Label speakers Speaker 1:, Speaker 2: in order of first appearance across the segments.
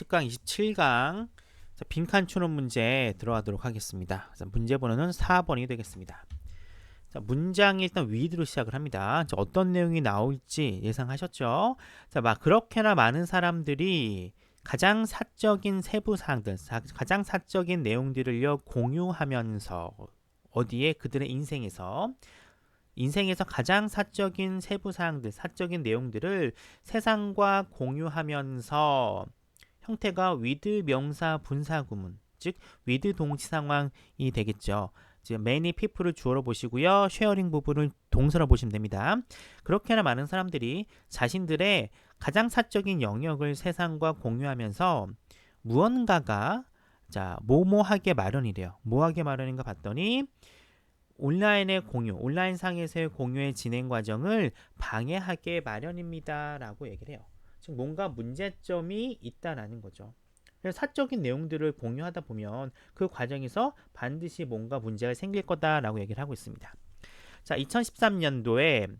Speaker 1: 특강 27강 빈칸 추론 문제 들어가도록 하겠습니다. 문제 번호는 4번이 되겠습니다. 자, 문장이 일단 위드로 시작을 합니다. 자, 어떤 내용이 나올지 예상하셨죠? 자, 그렇게나 많은 사람들이 가장 사적인 세부 사항들, 가장 사적인 내용들을요 공유하면서 어디에 그들의 인생에서 가장 사적인 세부 사항들, 사적인 내용들을 세상과 공유하면서 형태가 with 명사 분사 구문, 즉 with 동시 상황이 되겠죠. 즉 many people을 주어로 보시고요. sharing 부분을 동사로 보시면 됩니다. 그렇게나 많은 사람들이 자신들의 가장 사적인 영역을 세상과 공유하면서 무언가가 뭐뭐하게 마련이래요. 뭐하게 마련인가 봤더니 온라인의 공유, 온라인상에서의 공유의 진행 과정을 방해하게 마련입니다. 라고 얘기를 해요. 즉 뭔가 문제점이 있다라는 거죠. 그래서 사적인 내용들을 공유하다 보면 그 과정에서 반드시 뭔가 문제가 생길 거다라고 얘기를 하고 있습니다. 자, 2013년도에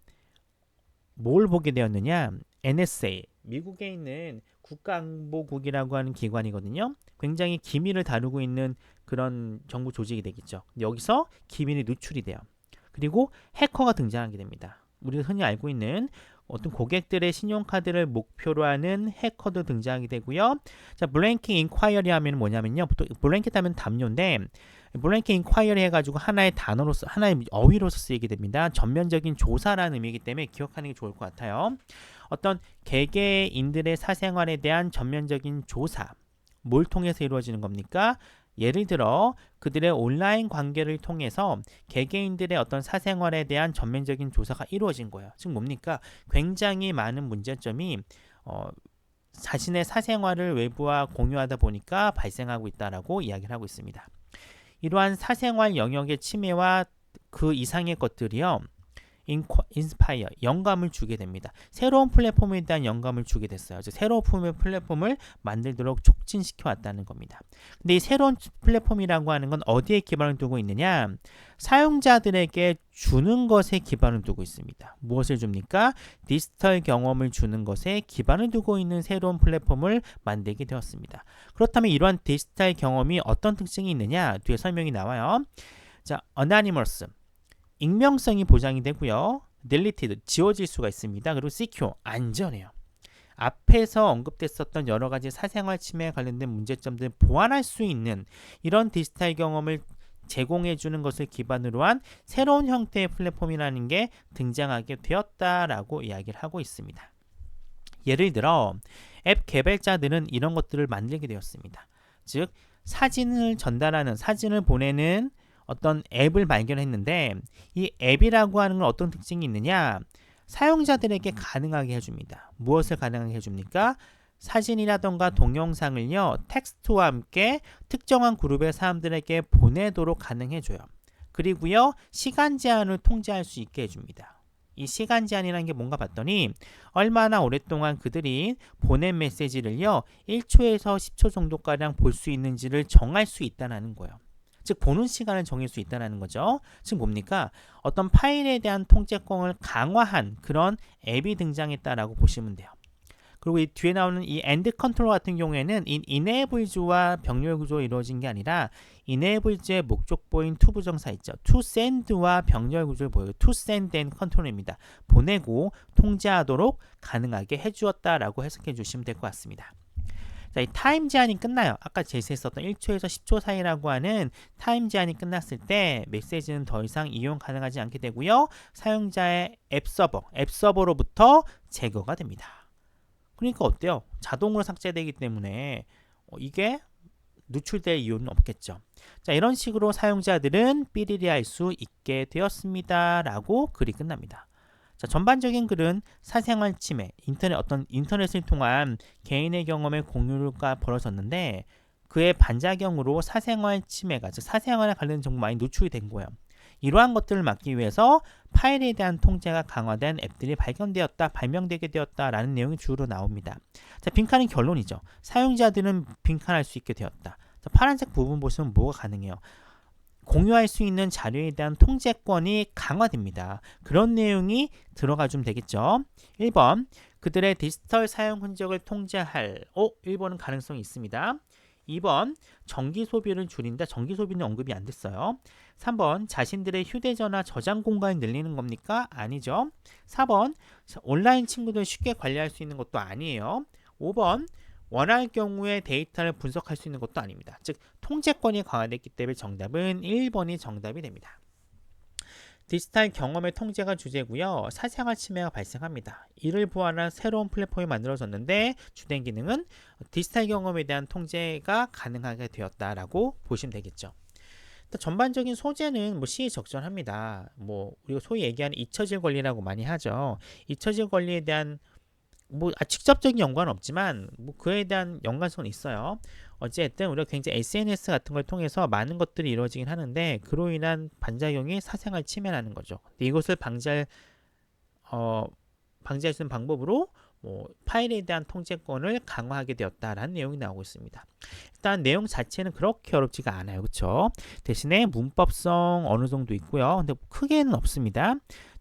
Speaker 1: 뭘 보게 되었느냐? NSA, 미국에 있는 국가안보국이라고 하는 기관이거든요. 굉장히 기밀을 다루고 있는 그런 정부 조직이 되겠죠. 여기서 기밀이 누출이 돼요. 그리고 해커가 등장하게 됩니다. 우리가 흔히 알고 있는 어떤 고객들의 신용카드를 목표로 하는 해커도 등장하게 되고요. 자, 블랭킹 인콰이어리 하면 뭐냐면요. 보통 블랭킷 하면 담요인데 블랭킹 인콰이어리 해가지고 하나의 단어로서, 하나의 어휘로서 쓰이게 됩니다. 전면적인 조사라는 의미이기 때문에 기억하는 게 좋을 것 같아요. 어떤 개개인들의 사생활에 대한 전면적인 조사, 뭘 통해서 이루어지는 겁니까? 예를 들어 그들의 온라인 관계를 통해서 개개인들의 어떤 사생활에 대한 전면적인 조사가 이루어진 거예요. 즉 뭡니까? 굉장히 많은 문제점이 자신의 사생활을 외부와 공유하다 보니까 발생하고 있다라고 이야기를 하고 있습니다. 이러한 사생활 영역의 침해와 그 이상의 것들이요. 인스파이어, 영감을 주게 됩니다. 새로운 플랫폼에 대한 영감을 주게 됐어요. 즉 새로운 플랫폼을 만들도록 촉진시켜 왔다는 겁니다. 근데 이 새로운 플랫폼이라고 하는 건 어디에 기반을 두고 있느냐? 사용자들에게 주는 것에 기반을 두고 있습니다. 무엇을 줍니까? 디지털 경험을 주는 것에 기반을 두고 있는 새로운 플랫폼을 만들게 되었습니다. 그렇다면 이러한 디지털 경험이 어떤 특징이 있느냐? 뒤에 설명이 나와요. 자, anonymous, 익명성이 보장이 되고요. deleted, 지워질 수가 있습니다. 그리고 secure, 안전해요. 앞에서 언급됐었던 여러 가지 사생활 침해에 관련된 문제점들을 보완할 수 있는 이런 디지털 경험을 제공해주는 것을 기반으로 한 새로운 형태의 플랫폼이라는 게 등장하게 되었다라고 이야기를 하고 있습니다. 예를 들어 앱 개발자들은 이런 것들을 만들게 되었습니다. 즉 사진을 전달하는, 사진을 보내는 어떤 앱을 발견했는데 이 앱이라고 하는 건 어떤 특징이 있느냐? 사용자들에게 가능하게 해줍니다. 무엇을 가능하게 해줍니까? 사진이라던가 동영상을요 텍스트와 함께 특정한 그룹의 사람들에게 보내도록 가능해줘요. 그리고요 시간 제한을 통제할 수 있게 해줍니다. 이 시간 제한이라는 게 뭔가 봤더니 얼마나 오랫동안 그들이 보낸 메시지를요 1초에서 10초 정도가량 볼 수 있는지를 정할 수 있다는 거예요. 즉 보는 시간을 정할 수 있다는 거죠. 즉 뭡니까? 어떤 파일에 대한 통제권을 강화한 그런 앱이 등장했다라고 보시면 돼요. 그리고 이 뒤에 나오는 이 end 컨트롤 같은 경우에는 이 enableds와 병렬 구조로 이루어진 게 아니라 enableds의 목적보인 to 부정사 있죠. to send와 병렬 구조를 보여요. to send and control입니다. 보내고 통제하도록 가능하게 해주었다라고 해석해 주시면 될 것 같습니다. 자, 이 타임 제한이 끝나요. 아까 제시했었던 1초에서 10초 사이라고 하는 타임 제한이 끝났을 때 메시지는 더 이상 이용 가능하지 않게 되고요. 사용자의 앱 서버로부터 제거가 됩니다. 그러니까 어때요? 자동으로 삭제되기 때문에 이게 누출될 이유는 없겠죠. 자, 이런 식으로 사용자들은 삐리리 할 수 있게 되었습니다. 라고 글이 끝납니다. 자, 전반적인 글은 사생활 침해, 인터넷을 통한 개인의 경험의 공유가 벌어졌는데 그의 반작용으로 사생활 침해가, 즉 사생활에 관련된 정보 많이 노출이 된 거예요. 이러한 것들을 막기 위해서 파일에 대한 통제가 강화된 앱들이 발명되게 되었다라는 내용이 주로 나옵니다. 자, 빈칸은 결론이죠. 사용자들은 빈칸할 수 있게 되었다. 자, 파란색 부분 보시면 뭐가 가능해요? 공유할 수 있는 자료에 대한 통제권이 강화됩니다. 그런 내용이 들어가 주면 되겠죠. 1번 그들의 디지털 사용 흔적을 통제할 1번은 가능성이 있습니다. 2번 전기 소비를 줄인다. 전기 소비는 언급이 안 됐어요. 3번 자신들의 휴대전화 저장 공간을 늘리는 겁니까? 아니죠. 4번 온라인 친구들 쉽게 관리할 수 있는 것도 아니에요. 5번 원할 경우에 데이터를 분석할 수 있는 것도 아닙니다. 즉 통제권이 강화됐기 때문에 정답은 1번이 정답이 됩니다. 디지털 경험의 통제가 주제고요. 사생활 침해가 발생합니다. 이를 보완한 새로운 플랫폼이 만들어졌는데 주된 기능은 디지털 경험에 대한 통제가 가능하게 되었다라고 보시면 되겠죠. 전반적인 소재는 시의적절합니다. 우리가 소위 얘기하는 잊혀질 권리라고 많이 하죠. 잊혀질 권리에 대한 직접적인 연관은 없지만 그에 대한 연관성은 있어요. 어쨌든 우리가 굉장히 SNS 같은 걸 통해서 많은 것들이 이루어지긴 하는데 그로 인한 반작용이 사생활 침해라는 거죠. 근데 이것을 방지할 수 있는 방법으로 파일에 대한 통제권을 강화하게 되었다라는 내용이 나오고 있습니다. 일단 내용 자체는 그렇게 어렵지가 않아요. 그렇죠? 대신에 문법성 어느 정도 있고요. 근데 크게는 없습니다.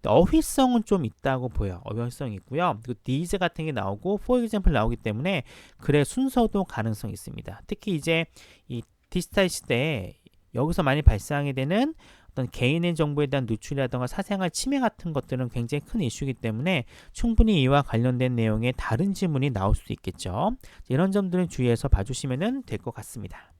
Speaker 1: 어휘성은 좀 있다고 보여요. 어휘성이 있고요. 그리고 these 같은 게 나오고 for example 나오기 때문에 글의 순서도 가능성이 있습니다. 특히 이제 이 디지털 시대에 여기서 많이 발생하게 되는 어떤 개인의 정보에 대한 누출이라든가 사생활 침해 같은 것들은 굉장히 큰 이슈이기 때문에 충분히 이와 관련된 내용의 다른 지문이 나올 수 있겠죠. 이런 점들은 주의해서 봐주시면 될 것 같습니다.